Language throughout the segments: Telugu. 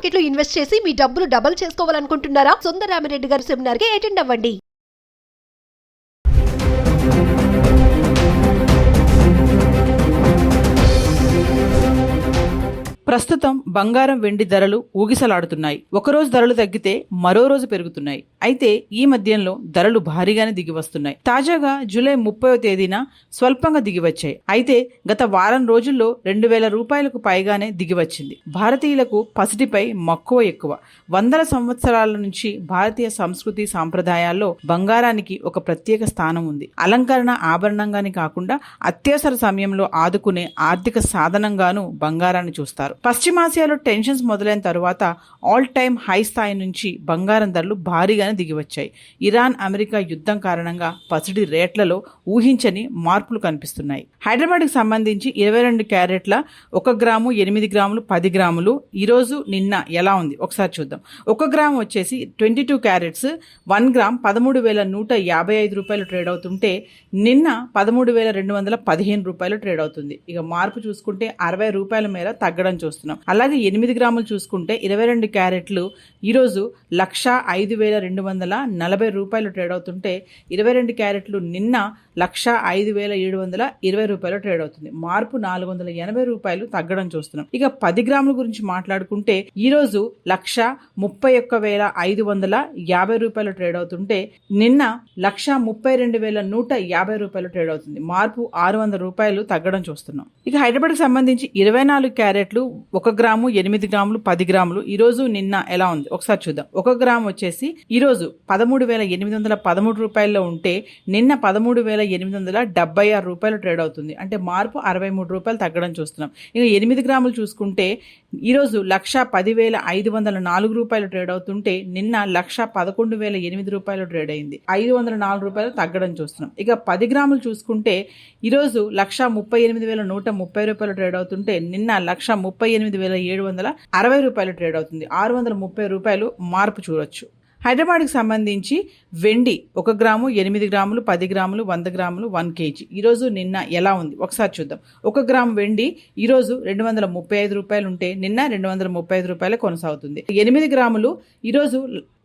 మార్కెట్ లో ఇన్వెస్ట్ చేసి మీ డబ్బులు డబుల్ చేసుకోవాలనుకుంటున్నారా? సుందరరామిరెడ్డి గారి సెమినార్ కి అటెండ్ అవ్వండి. ప్రస్తుతం బంగారం వెండి ధరలు ఊగిసలాడుతున్నాయి. ఒకరోజు ధరలు తగ్గితే మరో రోజు పెరుగుతున్నాయి. అయితే ఈ మధ్యంలో ధరలు భారీగానే దిగి వస్తున్నాయి. తాజాగా జూలై 30వ తేదీన స్వల్పంగా దిగివచ్చాయి. అయితే గత వారం రోజుల్లో 2000 రూపాయలకు పైగానే దిగివచ్చింది. భారతీయులకు పసిడిపై మక్కువ ఎక్కువ. వందల సంవత్సరాల నుంచి భారతీయ సంస్కృతి సాంప్రదాయాల్లో బంగారానికి ఒక ప్రత్యేక స్థానం ఉంది. అలంకరణ ఆభరణంగానే కాకుండా అత్యవసర సమయంలో ఆదుకునే ఆర్థిక సాధనంగాను బంగారాన్ని చూస్తారు. పశ్చిమాసియాలో టెన్షన్స్ మొదలైన తరువాత ఆల్ టైమ్ హై స్థాయి నుంచి బంగారం ధరలు భారీగానే దిగివచ్చాయి. ఇరాన్ అమెరికా యుద్ధం కారణంగా పసిడి రేట్లలో ఊహించని మార్పులు కనిపిస్తున్నాయి. హైదరాబాద్కి సంబంధించి 22 క్యారెట్ల 1 గ్రాము 8 గ్రాములు 10 గ్రాములు ఈరోజు నిన్న ఎలా ఉంది ఒకసారి చూద్దాం. 1 గ్రాము వచ్చేసి 22 క్యారెట్స్ 1 గ్రామ్ 13,155 రూపాయలు ట్రేడ్ అవుతుంటే నిన్న 13,215 రూపాయలు ట్రేడ్ అవుతుంది. ఇక మార్పు చూసుకుంటే 60 రూపాయల మేర తగ్గడం చూస్తున్నాం. అలాగే 8 గ్రాములు చూసుకుంటే 22 క్యారెట్లు ఈరోజు 1,05,240 రూపాయలు ట్రేడ్ అవుతుంటే 22 క్యారెట్లు నిన్న 1,05,720 రూపాయలు ట్రేడ్ అవుతుంది. మార్పు 480 రూపాయలు తగ్గడం చూస్తున్నాం. ఇక 10 గ్రాముల గురించి మాట్లాడుకుంటే ఈరోజు 1,31,550 రూపాయలు ట్రేడ్ అవుతుంటే నిన్న 1,32,150 రూపాయలు ట్రేడ్ అవుతుంది. మార్పు 600 రూపాయలు తగ్గడం చూస్తున్నాం. ఇక హైదరాబాద్ కి సంబంధించి 24 క్యారెట్లు 1 గ్రాము 8 గ్రాములు 10 గ్రాములు ఈరోజు నిన్న ఎలా ఉంది ఒకసారి చూద్దాం. 1 గ్రాము వచ్చేసి ఈరోజు 13,813 రూపాయల్లో ఉంటే నిన్న 13,876 రూపాయలు ట్రేడ్ అవుతుంది. అంటే మార్పు 63 రూపాయలు తగ్గడం చూస్తున్నాం. ఇక 8 గ్రాములు చూసుకుంటే ఈరోజు 1,10,504 రూపాయలు ట్రేడ్ అవుతుంటే నిన్న 1,11,008 రూపాయలు ట్రేడ్ అయింది. 504 రూపాయలు తగ్గడం చూస్తున్నాం. ఇక 10 గ్రాములు చూసుకుంటే ఈరోజు 1,38,130 రూపాయలు ట్రేడ్ అవుతుంటే నిన్న 1,38,760 రూపాయలు ట్రేడ్ అవుతుంది. 630 రూపాయలు మార్పు చూడొచ్చు. హైదరాబాద్కి సంబంధించి వెండి 1 గ్రాము 8 గ్రాములు 10 గ్రాములు 100 గ్రాములు 1 కేజీ ఈరోజు నిన్న ఎలా ఉంది ఒకసారి చూద్దాం. 1 గ్రాము వెండి ఈరోజు 235 రూపాయలు ఉంటే నిన్న 235 రూపాయలు కొనసాగుతుంది. 8 గ్రాములు ఈరోజు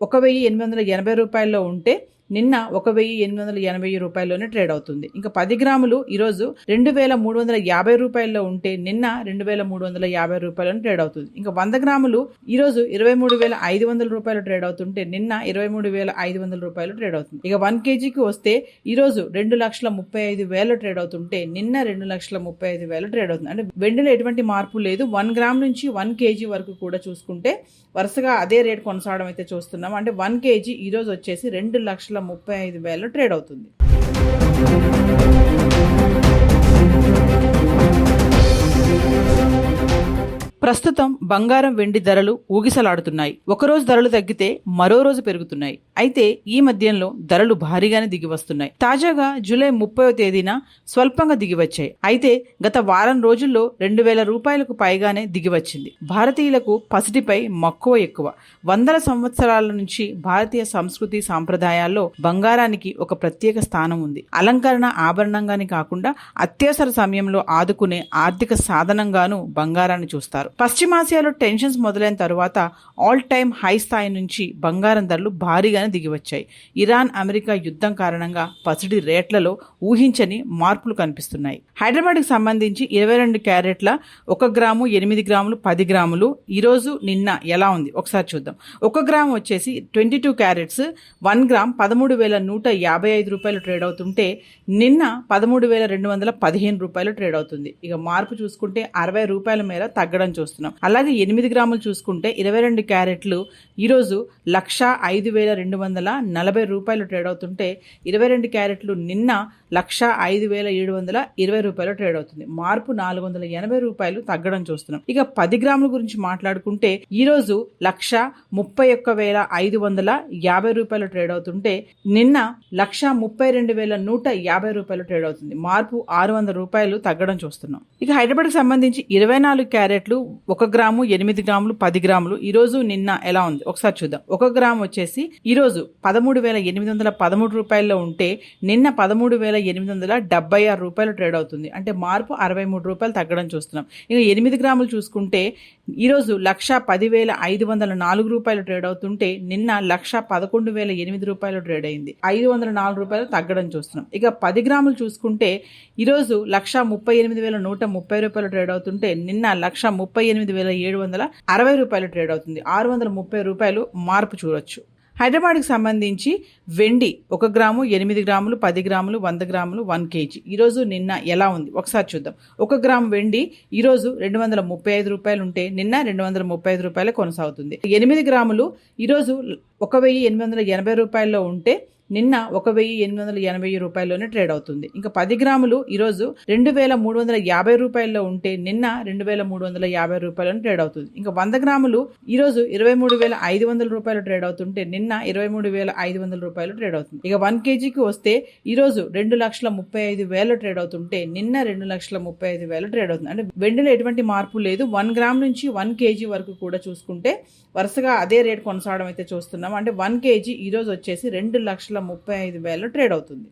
1,880 రూపాయల్లో ఉంటే నిన్న 1,880 రూపాయల్లోనే ట్రేడ్ అవుతుంది. ఇంకా 10 గ్రాములు ఈరోజు 2,350 రూపాయల్లో ఉంటే నిన్న 2,350 రూపాయలను ట్రేడ్ అవుతుంది. ఇంకా 100 గ్రాములు ఈరోజు 23,500 రూపాయలు ట్రేడ్ అవుతుంటే నిన్న 23,500 రూపాయలు ట్రేడ్ అవుతుంది. ఇక 1 కేజీకి వస్తే ఈరోజు 2,35,000 ట్రేడ్ అవుతుంటే నిన్న 2,35,000 ట్రేడ్ అవుతుంది. అంటే వెండిలో ఎటువంటి మార్పు లేదు. 1 గ్రామ్ నుంచి 1 కేజీ వరకు కూడా చూసుకుంటే వరుసగా అదే రేట్ కొనసాగడం అయితే చూస్తున్నాం. అంటే 1 కేజీ ఈరోజు వచ్చేసి 2,35,000 ట్రేడ్ అవుతుంది. ప్రస్తుతం బంగారం వెండి ధరలు ఊగిసలాడుతున్నాయి. ఒకరోజు ధరలు తగ్గితే మరో రోజు పెరుగుతున్నాయి. అయితే ఈ మధ్యంలో ధరలు భారీగానే దిగి వస్తున్నాయి. తాజాగా జూలై 30వ తేదీన స్వల్పంగా దిగివచ్చాయి. అయితే గత వారం రోజుల్లో 2,000 రూపాయలకు పైగానే దిగివచ్చింది. భారతీయులకు పసిడిపై మక్కువ ఎక్కువ. వందల సంవత్సరాల నుంచి భారతీయ సంస్కృతి సాంప్రదాయాల్లో బంగారానికి ఒక ప్రత్యేక స్థానం ఉంది. అలంకరణ ఆభరణంగానే కాకుండా అత్యవసర సమయంలో ఆదుకునే ఆర్థిక సాధనంగాను బంగారాన్ని చూస్తారు. పశ్చిమాసియాలో టెన్షన్స్ మొదలైన తరువాత ఆల్ టైమ్ హై స్థాయి నుంచి బంగారం ధరలు భారీగానే దిగివచ్చాయి. ఇరాన్ అమెరికా యుద్ధం కారణంగా పసిడి రేట్లలో ఊహించని మార్పులు కనిపిస్తున్నాయి. హైదరాబాద్కి సంబంధించి 22 క్యారెట్ల 1 గ్రాము 8 గ్రాములు 10 గ్రాములు ఈరోజు నిన్న ఎలా ఉంది ఒకసారి చూద్దాం. 1 గ్రాము వచ్చేసి 22 క్యారెట్స్ 1 గ్రామ్ 13,155 రూపాయలు ట్రేడ్ అవుతుంటే నిన్న 13,215 రూపాయలు ట్రేడ్ అవుతుంది. ఇక మార్పు చూసుకుంటే 60 రూపాయల మేర తగ్గడం చూస్తున్నాం. అలాగే 8 గ్రాములు చూసుకుంటే 22 క్యారెట్లు ఈరోజు 1,05,240 రూపాయలు ట్రేడ్ అవుతుంటే 22 క్యారెట్లు నిన్న 1,05,720 రూపాయలు ట్రేడ్ అవుతుంది. మార్పు 480 రూపాయలు తగ్గడం చూస్తున్నాం. ఇక 10 గ్రాముల గురించి మాట్లాడుకుంటే ఈరోజు 1,31,550 రూపాయలు ట్రేడ్ అవుతుంటే నిన్న 1,32,150 రూపాయలు ట్రేడ్ అవుతుంది. మార్పు 600 రూపాయలు తగ్గడం చూస్తున్నాం. ఇక హైదరాబాద్కి సంబంధించి 24 క్యారెట్లు 1 గ్రాము 8 గ్రాములు 10 గ్రాములు ఈ రోజు నిన్న ఎలా ఉంది ఒకసారి చూద్దాం. 1 గ్రాము వచ్చేసి ఈ రోజు 13,813 రూపాయల్లో ఉంటే నిన్న 13,876 రూపాయలు ట్రేడ్ అవుతుంది. అంటే మార్పు 63 రూపాయలు తగ్గడం చూస్తున్నాం. ఇక 8 గ్రాములు చూసుకుంటే ఈ రోజు 1,10,504 రూపాయలు ట్రేడ్ అవుతుంటే నిన్న 1,11,008 రూపాయలు ట్రేడ్ అయింది. 504 రూపాయలు తగ్గడం చూస్తున్నాం. ఇక 10 గ్రాములు చూసుకుంటే ఈ రోజు 1,38,130 రూపాయలు ట్రేడ్ అవుతుంటే నిన్న 1,38,760 రూపాయలు ట్రేడ్ అవుతుంది. 630 రూపాయలు మార్పు చూడొచ్చు. హైదరాబాద్కి సంబంధించి వెండి 1 గ్రాము 8 గ్రాములు 10 గ్రాములు 100 గ్రాములు 1 కేజీ ఈరోజు నిన్న ఎలా ఉంది ఒకసారి చూద్దాం. 1 గ్రాము వెండి ఈరోజు 235 రూపాయలు ఉంటే నిన్న 235 రూపాయలు కొనసాగుతుంది. 8 గ్రాములు ఈరోజు 1,880 రూపాయల్లో ఉంటే నిన్న 1,880 రూపాయల్లోనే ట్రేడ్ అవుతుంది. ఇంకా 10 గ్రాములు ఈరోజు 2,350 రూపాయల్లో ఉంటే నిన్న 2,350 రూపాయలను ట్రేడ్ అవుతుంది. ఇంకా 100 గ్రాములు ఈరోజు 23,500 రూపాయలు ట్రేడ్ అవుతుంటే నిన్న 23,500 రూపాయలు ట్రేడ్ అవుతుంది. ఇక 1 కేజీకి వస్తే ఈరోజు 2,35,000 ట్రేడ్ అవుతుంటే నిన్న 2,35,000 ట్రేడ్ అవుతుంది. అంటే వెండిలో ఎటువంటి మార్పు లేదు. 1 గ్రామ్ నుంచి 1 కేజీ వరకు కూడా చూసుకుంటే వరుసగా అదే రేట్ కొనసాగడం అయితే చూస్తున్నాం. అంటే 1 కేజీ ఈరోజు వచ్చేసి 2,35,000 ట్రేడ్ అవుతుంది.